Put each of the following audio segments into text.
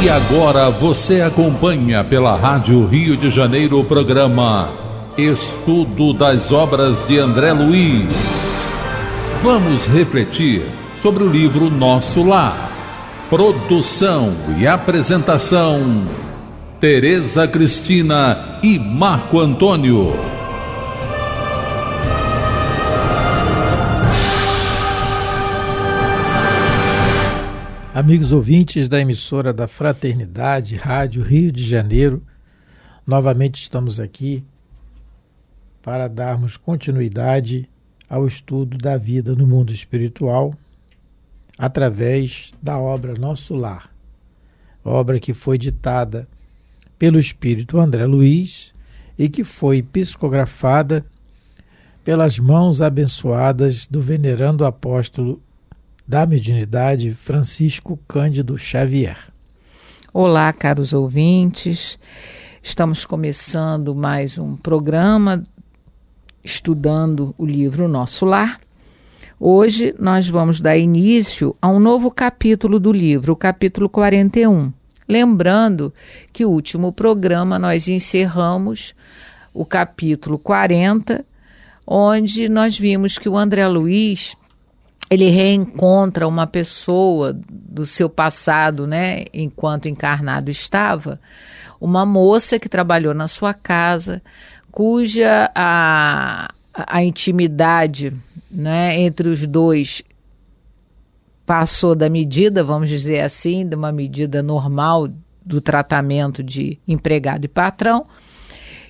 E agora você acompanha pela Rádio Rio de Janeiro o programa Estudo das Obras de André Luiz. Vamos refletir sobre o livro Nosso Lar. Produção e apresentação, Tereza Cristina e Marco Antônio. Amigos ouvintes da emissora da Fraternidade, Rádio Rio de Janeiro, novamente estamos aqui para darmos continuidade ao estudo da vida no mundo espiritual através da obra Nosso Lar, obra que foi ditada pelo espírito André Luiz e que foi psicografada pelas mãos abençoadas do venerando apóstolo da mediunidade Francisco Cândido Xavier. Olá, caros ouvintes, estamos começando mais um programa estudando o livro Nosso Lar. Hoje nós vamos dar início a um novo capítulo do livro, o capítulo 41. Lembrando que o último programa nós encerramos o capítulo 40, onde nós vimos que o André Luiz ele reencontra uma pessoa do seu passado, né, enquanto encarnado estava, uma moça que trabalhou na sua casa, cuja a intimidade, né, entre os dois passou da medida, vamos dizer assim, de uma medida normal do tratamento de empregado e patrão,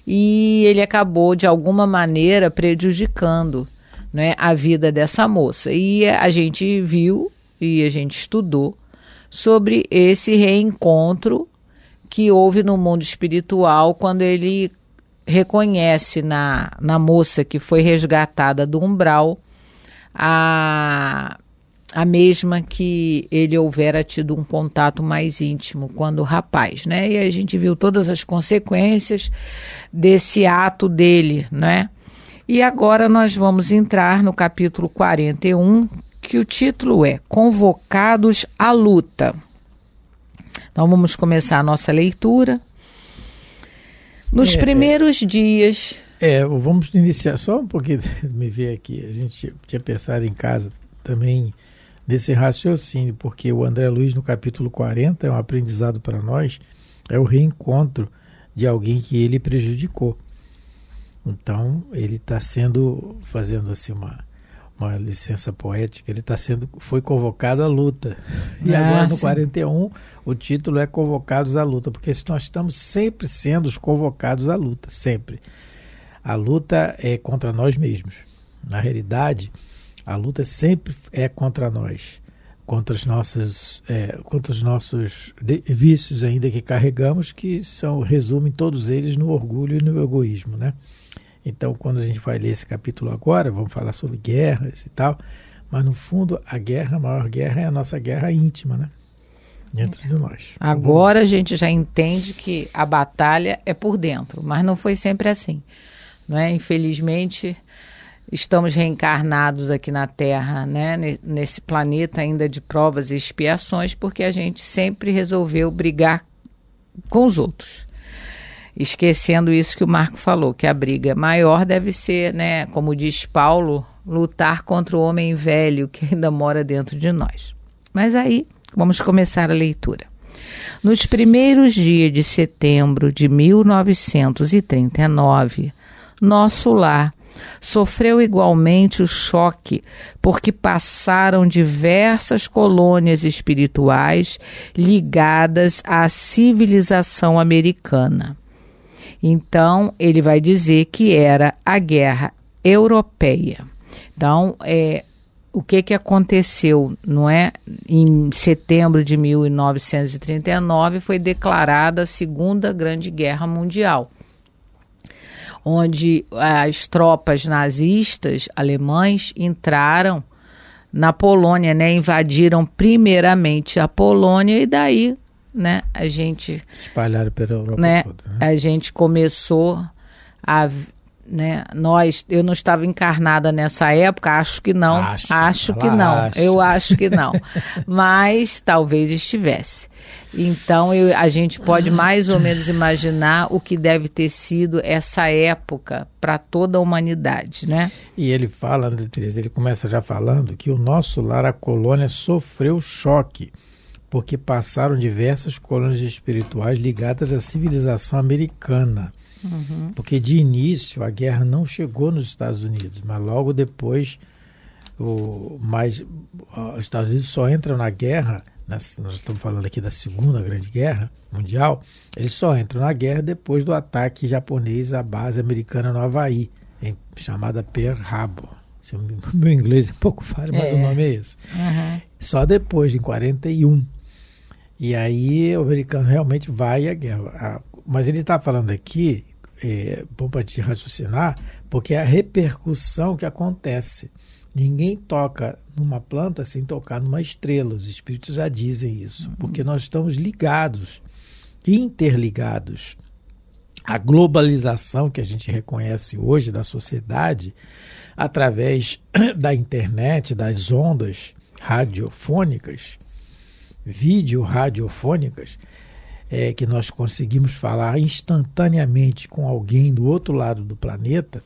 e ele acabou de alguma maneira prejudicando, né, a vida dessa moça. E a gente viu e a gente estudou sobre esse reencontro que houve no mundo espiritual quando ele reconhece na moça que foi resgatada do umbral a mesma que ele houvera tido um contato mais íntimo quando rapaz, né? E a gente viu todas as consequências desse ato dele, né? E agora nós vamos entrar no capítulo 41, que o título é Convocados à Luta. Então vamos começar a nossa leitura. Nos primeiros dias... Vamos iniciar só um pouquinho, me ver aqui, a gente tinha pensado em casa também nesse raciocínio, porque o André Luiz no capítulo 40 é um aprendizado para nós, é o reencontro de alguém que ele prejudicou. Então, ele está fazendo assim uma licença poética, ele foi convocado à luta. E agora no 41, o título é Convocados à Luta, porque nós estamos sempre sendo convocados à luta, sempre. A luta é contra nós mesmos. Na realidade, a luta sempre é contra nós, contra os nossos vícios ainda que carregamos, que resumem todos eles no orgulho e no egoísmo, né? Então, quando a gente vai ler esse capítulo agora, vamos falar sobre guerras e tal, mas no fundo a maior guerra é a nossa guerra íntima, né? Dentro de nós. Agora a gente já entende que a batalha é por dentro, mas não foi sempre assim, não é? Infelizmente, estamos reencarnados aqui na Terra, né? Nesse planeta ainda de provas e expiações, porque a gente sempre resolveu brigar com os outros. Esquecendo isso que o Marco falou, que a briga maior deve ser, né, como diz Paulo, lutar contra o homem velho que ainda mora dentro de nós. Mas aí, vamos começar a leitura. Nos primeiros dias de setembro de 1939, Nosso Lar sofreu igualmente o choque, porque passaram diversas colônias espirituais ligadas à civilização americana. Então, ele vai dizer que era a guerra europeia. Então, o que aconteceu, não é? Em setembro de 1939 foi declarada a Segunda Grande Guerra Mundial, onde as tropas nazistas alemães entraram na Polônia, né? Invadiram primeiramente a Polônia e daí, né, a gente... espalharam pela Europa né, toda. Né? A gente começou a né? Eu não estava encarnada nessa época, acho que não, eu acho que não, mas talvez estivesse. Então a gente pode mais ou menos imaginar o que deve ter sido essa época para toda a humanidade, né? E ele fala, Teresa, ele começa já falando que o nosso lar, a colônia, sofreu choque, porque passaram diversas colônias espirituais ligadas à civilização americana. Porque de início a guerra não chegou nos Estados Unidos, mas logo depois os Estados Unidos só entram na guerra, nós estamos falando aqui da Segunda Grande Guerra Mundial, eles só entram na guerra depois do ataque japonês à base americana no Havaí, chamada Pearl Harbor. O meu inglês é um pouco falho, mas o nome é esse. Só depois, em 41. E aí o americano realmente vai à guerra. Mas ele está falando aqui, bom para te raciocinar, porque é a repercussão que acontece. Ninguém toca numa planta sem tocar numa estrela. Os espíritos já dizem isso, porque nós estamos ligados, interligados. A globalização que a gente reconhece hoje da sociedade, através da internet, das ondas radiofônicas, vídeo-radiofônicas, que nós conseguimos falar instantaneamente com alguém do outro lado do planeta,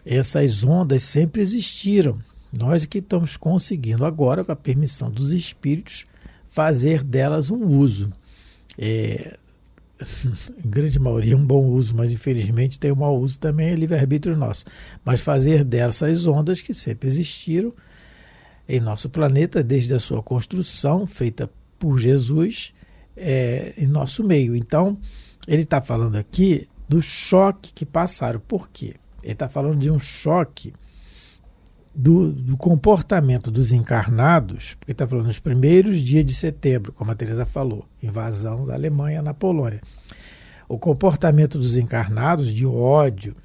essas ondas sempre existiram. Nós que estamos conseguindo agora, com a permissão dos espíritos, fazer delas um uso. Em grande maioria um bom uso, mas infelizmente tem um mau uso também, é livre-arbítrio nosso. Mas fazer dessas ondas que sempre existiram em nosso planeta, desde a sua construção, feita por Jesus, em nosso meio. Então, ele está falando aqui do choque que passaram. Por quê? Ele está falando de um choque do comportamento dos encarnados, porque está falando nos primeiros dias de setembro, como a Teresa falou, invasão da Alemanha na Polônia. O comportamento dos encarnados de ódio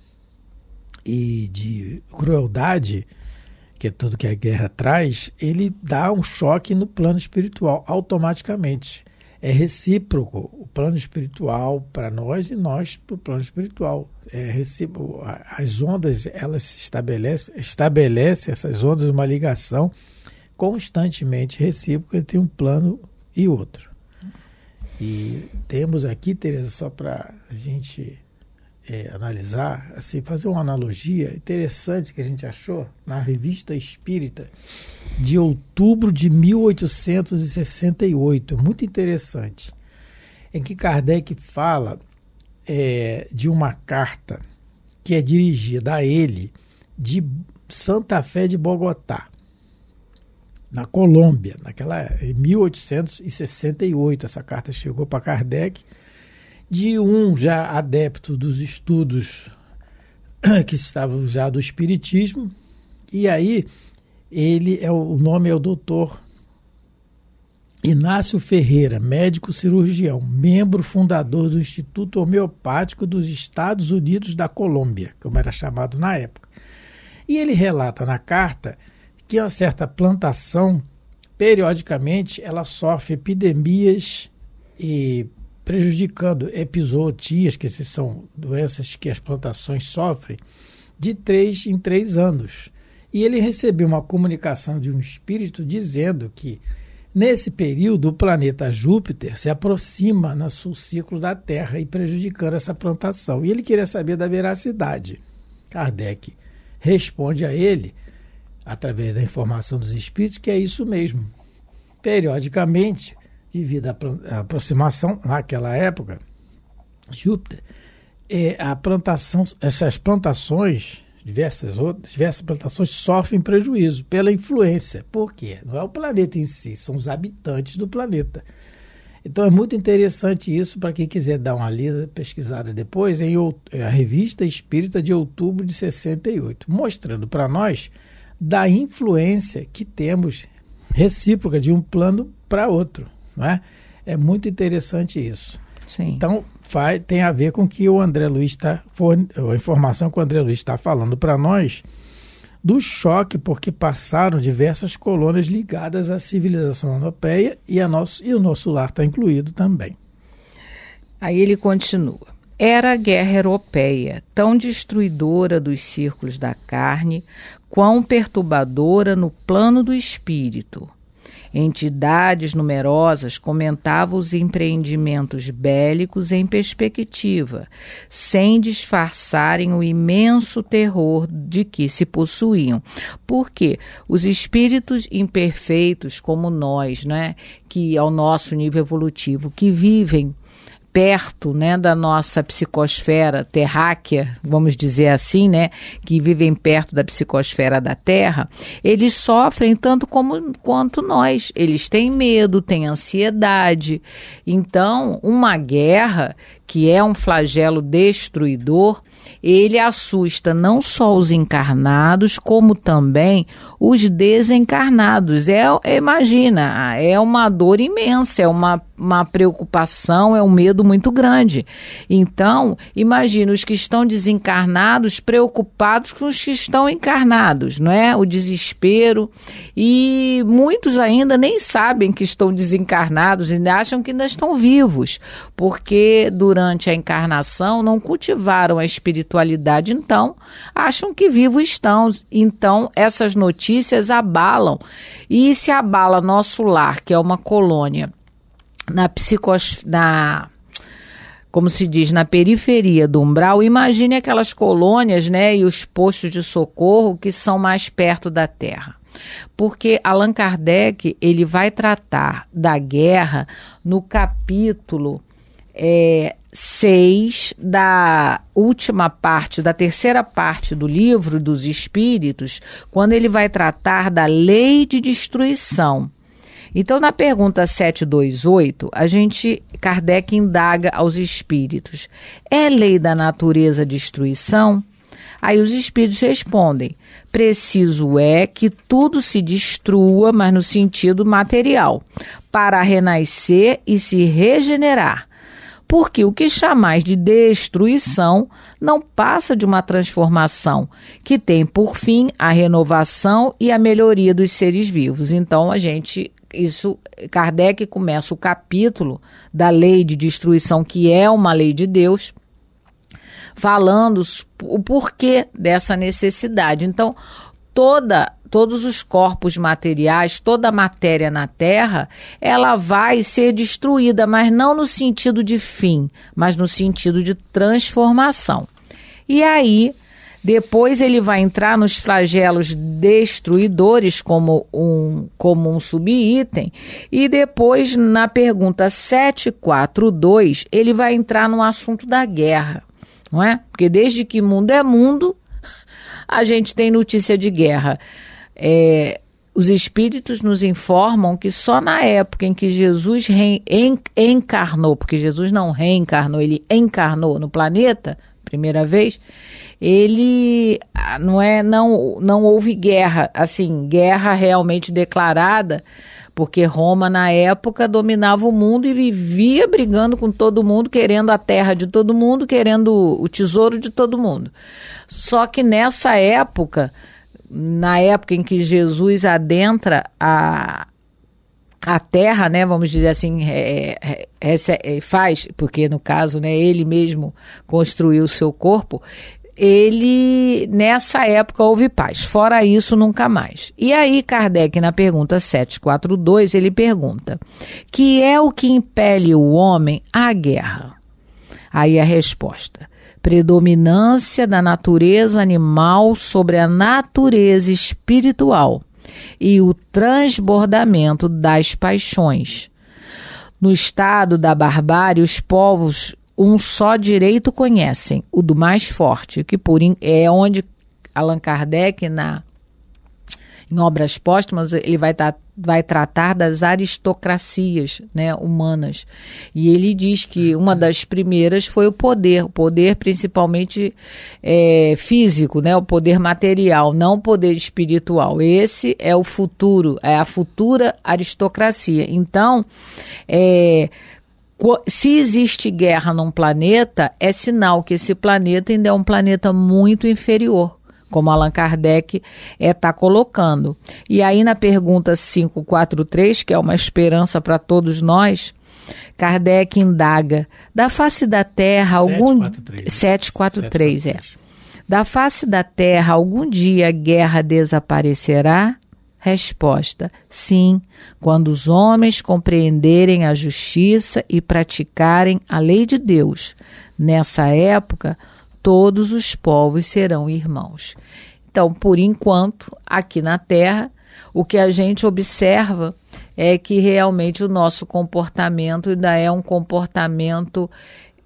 e de crueldade, que é tudo que a guerra traz, ele dá um choque no plano espiritual, automaticamente. É recíproco, o plano espiritual para nós e nós para o plano espiritual. É recíproco. As ondas, elas estabelecem essas ondas uma ligação constantemente recíproca entre um plano e outro. E temos aqui, Teresa, só para a gente analisar, assim, fazer uma analogia interessante que a gente achou na Revista Espírita de outubro de 1868, muito interessante, em que Kardec fala de uma carta que é dirigida a ele de Santa Fé de Bogotá, na Colômbia, em 1868. Essa carta chegou para Kardec, de um já adepto dos estudos que estavam já do espiritismo, e aí o nome é o doutor Inácio Ferreira, médico cirurgião, membro fundador do Instituto Homeopático dos Estados Unidos da Colômbia, como era chamado na época. E ele relata na carta que uma certa plantação, periodicamente, ela sofre epidemias e prejudicando epizootias, que essas são doenças que as plantações sofrem, de 3 em 3 anos. E ele recebeu uma comunicação de um espírito dizendo que, nesse período, o planeta Júpiter se aproxima no ciclo da Terra e prejudicando essa plantação. E ele queria saber da veracidade. Kardec responde a ele, através da informação dos espíritos, que é isso mesmo. Periodicamente, devido à aproximação, naquela época, Júpiter, essas plantações, diversas plantações, sofrem prejuízo pela influência. Por quê? Não é o planeta em si, são os habitantes do planeta. Então é muito interessante isso para quem quiser dar uma lida, pesquisada depois, a Revista Espírita de outubro de 68, mostrando para nós da influência que temos recíproca de um plano para outro. Não é? É muito interessante isso. Sim. Então, tem a ver com que o André Luiz a informação que o André Luiz está falando para nós do choque, porque passaram diversas colônias ligadas à civilização europeia e o nosso lar está incluído também. Aí ele continua. era a guerra europeia, tão destruidora dos círculos da carne, quão perturbadora no plano do espírito. Entidades numerosas comentavam os empreendimentos bélicos em perspectiva, sem disfarçarem o imenso terror de que se possuíam. Porque os espíritos imperfeitos como nós, né, que ao nosso nível evolutivo, que vivem perto, né, da nossa psicosfera terráquea, vamos dizer assim, né, que vivem perto da psicosfera da Terra, eles sofrem tanto quanto nós. Eles têm medo, têm ansiedade. Então, uma guerra, que é um flagelo destruidor, ele assusta não só os encarnados, como também os desencarnados. Imagina, é uma dor imensa, é uma preocupação, é um medo muito grande. Então, imagina os que estão desencarnados preocupados com os que estão encarnados, não é? O desespero. E muitos ainda nem sabem que estão desencarnados, ainda acham que ainda estão vivos, porque durante a encarnação não cultivaram a espiritualidade, então acham que vivos estão. Então essas notícias abalam, e se abala nosso lar, que é uma colônia como se diz, na periferia do umbral. Imagine aquelas colônias, né, e os postos de socorro que são mais perto da Terra. Porque Allan Kardec, ele vai tratar da guerra no capítulo 6 da última parte, da terceira parte do livro dos Espíritos, quando ele vai tratar da lei de destruição. Então, na pergunta 728, Kardec indaga aos espíritos: é lei da natureza a destruição? Aí os espíritos respondem: preciso é que tudo se destrua, mas no sentido material, para renascer e se regenerar. Porque o que chamais de destruição não passa de uma transformação, que tem por fim a renovação e a melhoria dos seres vivos. Então, Kardec começa o capítulo da lei de destruição, que é uma lei de Deus, falando o porquê dessa necessidade. Então, todos os corpos materiais, toda a matéria na Terra, ela vai ser destruída, mas não no sentido de fim, mas no sentido de transformação. E aí, depois ele vai entrar nos flagelos destruidores como um subitem, e depois, na pergunta 742, ele vai entrar no assunto da guerra, não é? Porque desde que mundo é mundo, a gente tem notícia de guerra. Os espíritos nos informam que só na época em que Jesus encarnou, porque Jesus não reencarnou, ele encarnou no planeta, primeira vez, ele não houve guerra, assim, guerra realmente declarada, porque Roma na época dominava o mundo e vivia brigando com todo mundo, querendo a terra de todo mundo, querendo o tesouro de todo mundo. Só que nessa época, na época em que Jesus adentra a terra, né, vamos dizer assim, faz, porque no caso, né, ele mesmo construiu o seu corpo, nessa época houve paz, fora isso nunca mais. E aí Kardec, na pergunta 742, ele pergunta: que é o que impele o homem à guerra? Aí a resposta: predominância da natureza animal sobre a natureza espiritual e o transbordamento das paixões. No estado da barbárie, os povos um só direito conhecem, o do mais forte, que é onde Allan Kardec, em Obras Póstumas, ele vai tratar das aristocracias, né, humanas. E ele diz que uma das primeiras foi o poder principalmente físico, né, o poder material, não o poder espiritual. Esse é o futuro, é a futura aristocracia. Então, se existe guerra num planeta, é sinal que esse planeta ainda é um planeta muito inferior, como Allan Kardec está colocando. E aí na pergunta 543, que é uma esperança para todos nós, Kardec indaga, da face da Terra algum... 743, Da face da Terra algum dia a guerra desaparecerá? Resposta, sim, quando os homens compreenderem a justiça e praticarem a lei de Deus. Nessa época, todos os povos serão irmãos. Então, por enquanto, aqui na Terra, o que a gente observa é que realmente o nosso comportamento ainda é um comportamento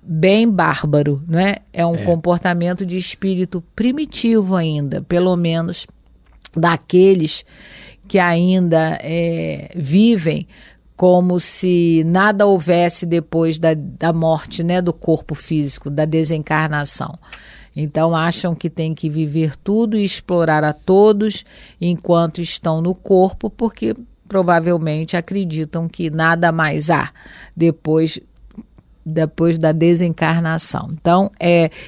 bem bárbaro, não é? É um comportamento de espírito primitivo ainda, pelo menos daqueles que ainda vivem como se nada houvesse depois da morte, né, do corpo físico, da desencarnação. Então acham que tem que viver tudo e explorar a todos enquanto estão no corpo, porque provavelmente acreditam que nada mais há depois da desencarnação. Então,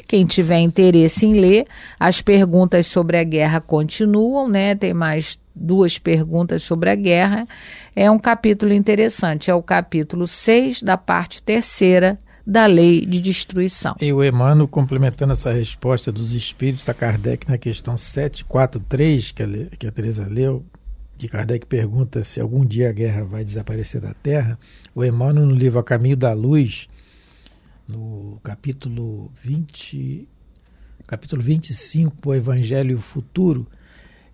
quem tiver interesse em ler, as perguntas sobre a guerra continuam, né? Tem mais 2 perguntas sobre a guerra. É um capítulo interessante, é o capítulo 6 da parte 3ª da Lei de Destruição. E o Emmanuel, complementando essa resposta dos espíritos a Kardec na questão 743, que a Teresa leu, que Kardec pergunta se algum dia a guerra vai desaparecer da Terra, o Emmanuel, no livro A Caminho da Luz, no capítulo 25, o Evangelho e o Futuro,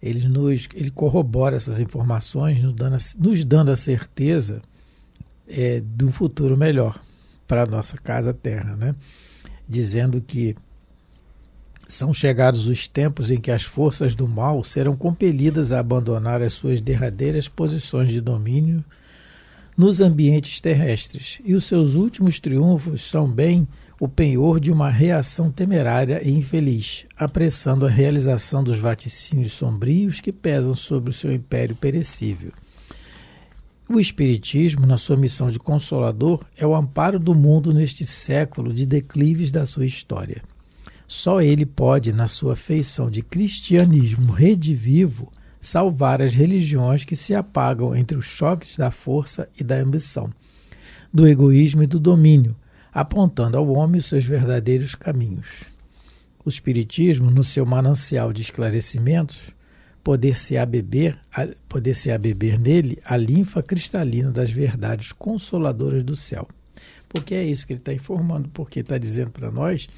ele corrobora essas informações, nos dando a certeza de um futuro melhor para a nossa casa Terra, né? Dizendo que são chegados os tempos em que as forças do mal serão compelidas a abandonar as suas derradeiras posições de domínio nos ambientes terrestres, e os seus últimos triunfos são bem o penhor de uma reação temerária e infeliz, apressando a realização dos vaticínios sombrios que pesam sobre o seu império perecível. O Espiritismo, na sua missão de consolador, é o amparo do mundo neste século de declives da sua história. Só ele pode, na sua feição de cristianismo redivivo, salvar as religiões que se apagam entre os choques da força e da ambição, do egoísmo e do domínio, apontando ao homem os seus verdadeiros caminhos. O Espiritismo, no seu manancial de esclarecimentos, poder-se-á beber nele a linfa cristalina das verdades consoladoras do céu. Porque é isso que ele está informando, porque está dizendo para nós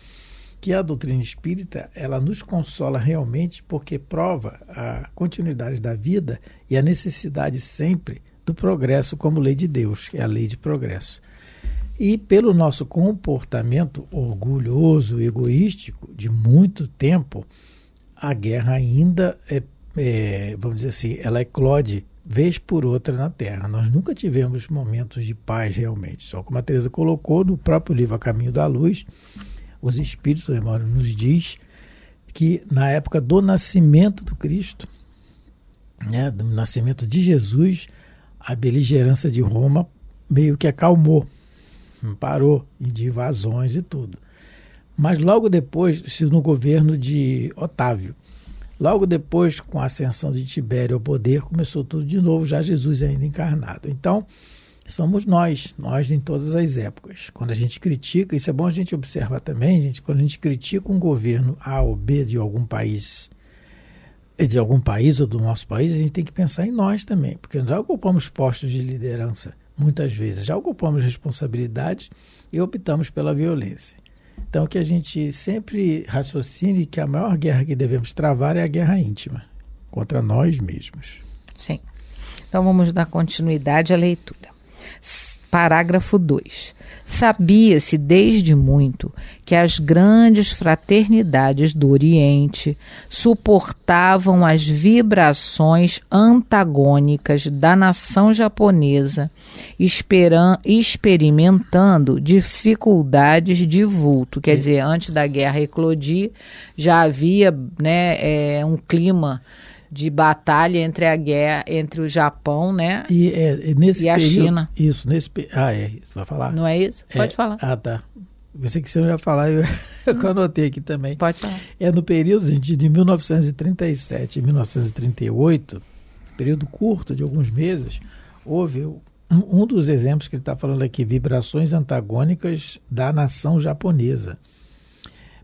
que a doutrina espírita, ela nos consola realmente porque prova a continuidade da vida e a necessidade sempre do progresso como lei de Deus, que é a lei de progresso. E pelo nosso comportamento orgulhoso e egoístico de muito tempo, a guerra ainda vamos dizer assim, ela eclode vez por outra na Terra. Nós nunca tivemos momentos de paz realmente. Só como a Teresa colocou no próprio livro A Caminho da Luz, os Espíritos, Emmanuel nos diz que na época do nascimento do Cristo, né, do nascimento de Jesus, a beligerância de Roma meio que acalmou, parou de invasões e tudo. Mas logo depois, no governo de Otávio, logo depois, com a ascensão de Tibério ao poder, começou tudo de novo, já Jesus ainda encarnado. Então, somos nós em todas as épocas. Quando a gente critica, isso é bom a gente observar também, gente, quando a gente critica um governo A ou B de algum país ou do nosso país, a gente tem que pensar em nós também, porque nós já ocupamos postos de liderança, muitas vezes, já ocupamos responsabilidades e optamos pela violência. Então, que a gente sempre raciocine que a maior guerra que devemos travar é a guerra íntima, contra nós mesmos. Sim. Então, vamos dar continuidade à leitura. Parágrafo 2. Sabia-se desde muito que as grandes fraternidades do Oriente suportavam as vibrações antagônicas da nação japonesa, experimentando dificuldades de vulto. Quer dizer, antes da guerra eclodir, já havia, né, um clima de batalha entre o Japão, né, nesse e a período, China. Isso, isso, vai falar? Não é isso? Pode falar. Ah, tá. Pensei que você não ia falar, eu anotei aqui também. Pode falar. No período, gente, de 1937 e 1938, período curto de alguns meses, houve um dos exemplos que ele está falando aqui, vibrações antagônicas da nação japonesa.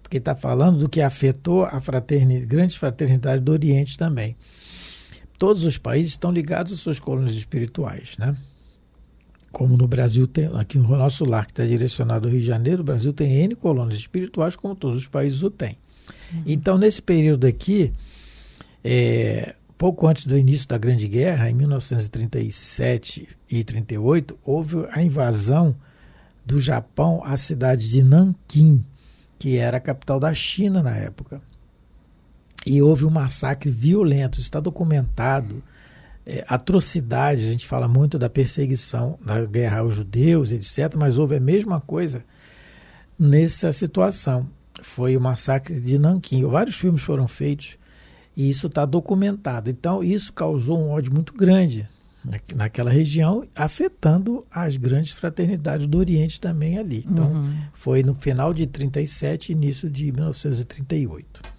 Porque está falando do que afetou a grande fraternidade do Oriente também. Todos os países estão ligados às suas colônias espirituais, né? Como no Brasil tem, aqui no nosso lar, que está direcionado ao Rio de Janeiro, o Brasil tem N colônias espirituais, como todos os países o têm. Então, nesse período aqui, pouco antes do início da Grande Guerra, em 1937 e 1938, houve a invasão do Japão à cidade de Nanquim, que era a capital da China na época. E houve um massacre violento, isso está documentado, atrocidades, a gente fala muito da perseguição, da guerra aos judeus, etc., mas houve a mesma coisa nessa situação. Foi o massacre de Nanquim. Vários filmes foram feitos e isso está documentado. Então, isso causou um ódio muito grande naquela região, afetando as grandes fraternidades do Oriente também ali. Então, foi no final de 1937 e início de 1938.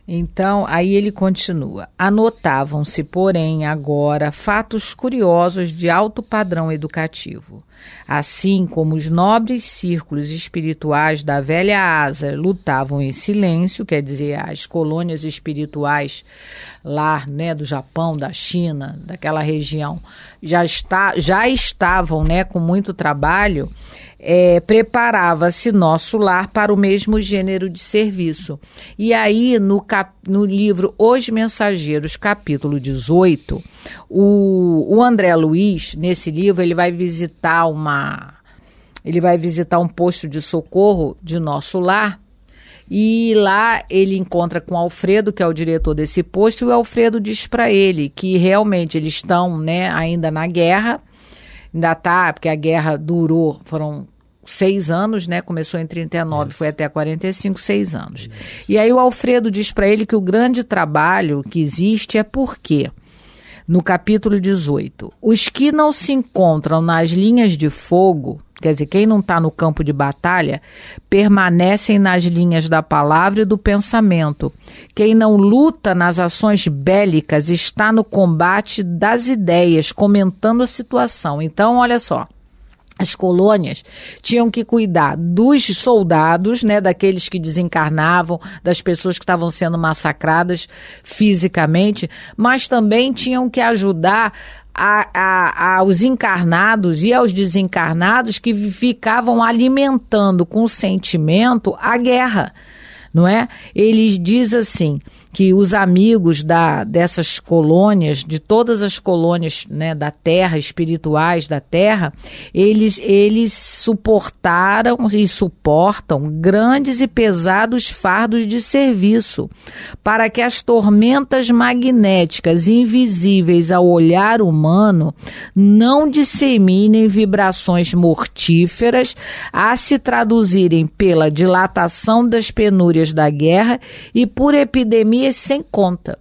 Então, aí ele continua. Anotavam-se, porém, agora fatos curiosos de alto padrão educativo. Assim como os nobres círculos espirituais da velha Ásia lutavam em silêncio, quer dizer, as colônias espirituais lá, né, do Japão, da China, daquela região, já estavam, né, com muito trabalho, preparava-se nosso lar para o mesmo gênero de serviço. E aí, no livro Os Mensageiros, capítulo 18, o André Luiz, nesse livro, ele vai visitar um posto de socorro de nosso lar, e lá ele encontra com o Alfredo, que é o diretor desse posto, e o Alfredo diz para ele que realmente eles estão, né, ainda na guerra, porque a guerra durou, foram 6 anos, né? Começou em 39, foi até 45, 6 anos. E aí o Alfredo diz para ele que o grande trabalho que existe é porque, no capítulo 18, os que não se encontram nas linhas de fogo, quer dizer, quem não está no campo de batalha, permanecem nas linhas da palavra e do pensamento. Quem não luta nas ações bélicas está no combate das ideias, comentando a situação. Então, olha só. As colônias tinham que cuidar dos soldados, né, daqueles que desencarnavam, das pessoas que estavam sendo massacradas fisicamente, mas também tinham que ajudar aos encarnados e aos desencarnados que ficavam alimentando com sentimento a guerra, não é? Ele diz assim, que os amigos dessas colônias, de todas as colônias, né, da Terra, espirituais da Terra, eles suportaram e suportam grandes e pesados fardos de serviço, para que as tormentas magnéticas invisíveis ao olhar humano não disseminem vibrações mortíferas a se traduzirem pela dilatação das penúrias da guerra e por epidemias sem conta.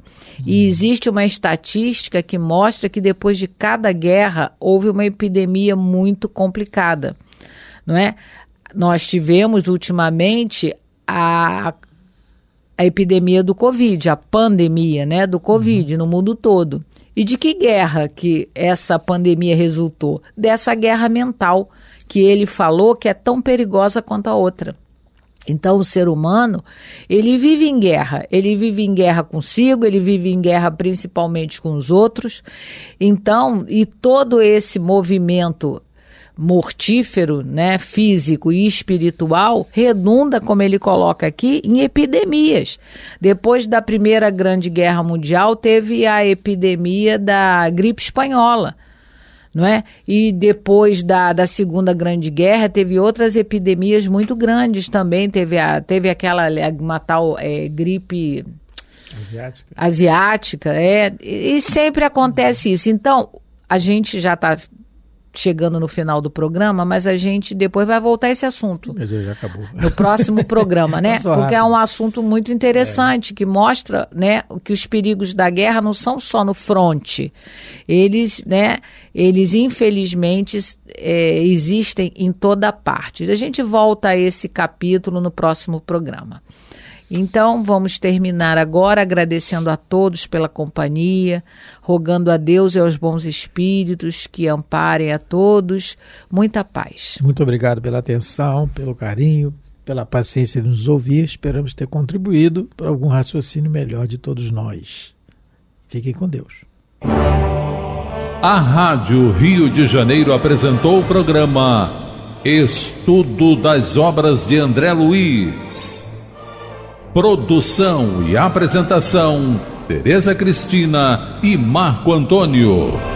E existe uma estatística que mostra que depois de cada guerra houve uma epidemia muito complicada, não é? Nós tivemos ultimamente a epidemia do Covid, a pandemia, né, do Covid no mundo todo. E de que guerra que essa pandemia resultou? Dessa guerra mental que ele falou que é tão perigosa quanto a outra. Então, o ser humano, ele vive em guerra consigo, ele vive em guerra principalmente com os outros. Então, e todo esse movimento mortífero, né, físico e espiritual, redunda, como ele coloca aqui, em epidemias. Depois da Primeira Grande Guerra Mundial, teve a epidemia da gripe espanhola, não é? E depois da Segunda Grande Guerra teve outras epidemias muito grandes também, teve aquela uma tal gripe asiática, e sempre acontece isso. Então, a gente já está chegando no final do programa, mas a gente depois vai voltar a esse assunto. Meu Deus, já acabou. No próximo programa, né? Porque é um assunto muito interessante, que mostra, né, que os perigos da guerra não são só no fronte. Eles, né, infelizmente existem em toda parte. A gente volta a esse capítulo no próximo programa. Então, vamos terminar agora agradecendo a todos pela companhia, rogando a Deus e aos bons espíritos que amparem a todos. Muita paz. Muito obrigado pela atenção, pelo carinho, pela paciência de nos ouvir. Esperamos ter contribuído para algum raciocínio melhor de todos nós. Fiquem com Deus. A Rádio Rio de Janeiro apresentou o programa Estudo das Obras de André Luiz. Produção e apresentação, Tereza Cristina e Marco Antônio.